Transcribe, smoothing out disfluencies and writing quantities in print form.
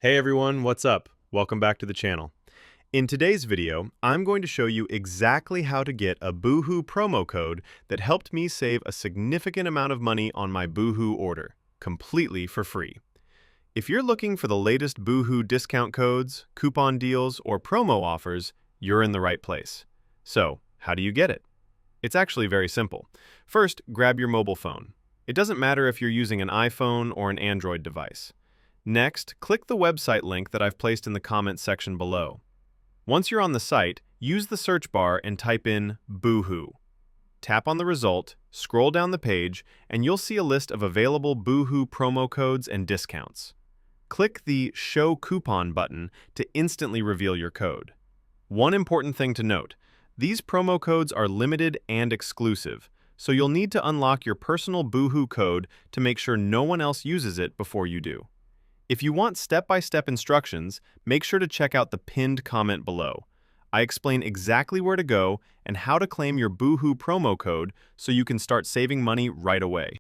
Hey everyone, what's up? Welcome back to the channel. In today's video, I'm going to show you exactly how to get a Boohoo promo code that helped me save a significant amount of money on my Boohoo order, completely for free. If you're looking for the latest Boohoo discount codes, coupon deals, or promo offers, you're in the right place. So, how do you get it? It's actually very simple. First, grab your mobile phone. It doesn't matter if you're using an iPhone or an Android device. Next, click the website link that I've placed in the comments section below. Once you're on the site, use the search bar and type in Boohoo. Tap on the result, scroll down the page, and you'll see a list of available Boohoo promo codes and discounts. Click the Show Coupon button to instantly reveal your code. One important thing to note, these promo codes are limited and exclusive, so you'll need to unlock your personal Boohoo code to make sure no one else uses it before you do. If you want step-by-step instructions, make sure to check out the pinned comment below. I explain exactly where to go and how to claim your Boohoo promo code so you can start saving money right away.